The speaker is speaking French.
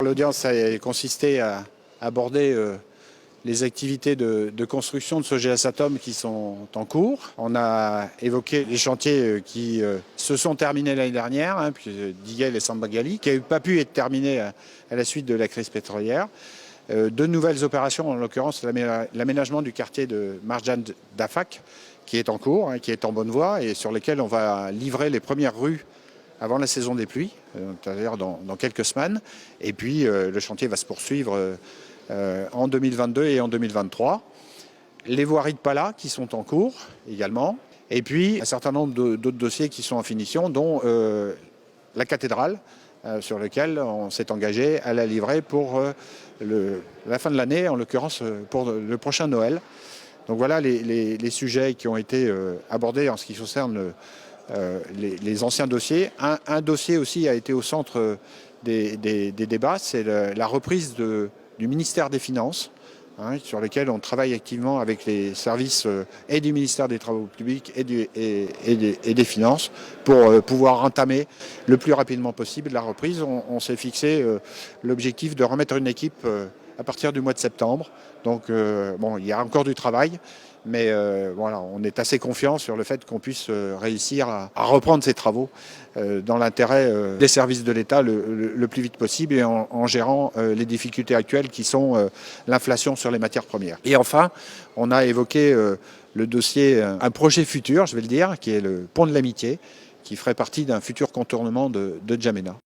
l'audience a consisté à aborder les activités de construction de ce GS-Atom qui sont en cours. On a évoqué les chantiers qui se sont terminés l'année dernière, puis Diguel et Sambagali, qui n'avaient pas pu être terminés à la suite de la crise pétrolière. De nouvelles opérations, en l'occurrence l'aménagement du quartier de Marjan Dafak, qui est en cours, qui est en bonne voie et sur lesquels on va livrer les premières rues avant la saison des pluies, c'est-à-dire dans quelques semaines. Et puis le chantier va se poursuivre en 2022 et en 2023. Les voiries de Pala qui sont en cours également. Et puis un certain nombre d'autres dossiers qui sont en finition, dont la cathédrale, sur lequel on s'est engagé à la livrer pour la fin de l'année, en l'occurrence pour le prochain Noël. Donc voilà les sujets qui ont été abordés en ce qui concerne les anciens dossiers. Un dossier aussi a été au centre des débats, c'est la reprise du ministère des Finances, sur lequel on travaille activement avec les services et du ministère des Travaux publics et des Finances pour pouvoir entamer le plus rapidement possible la reprise. On s'est fixé l'objectif de remettre une équipe à partir du mois de septembre. Donc il y a encore du travail, mais voilà, on est assez confiant sur le fait qu'on puisse réussir à reprendre ces travaux dans l'intérêt des services de l'État le plus vite possible et en gérant les difficultés actuelles qui sont l'inflation sur les matières premières. Et enfin, on a évoqué le dossier, un projet futur, je vais le dire, qui est le pont de l'Amitié, qui ferait partie d'un futur contournement de N'Djamena.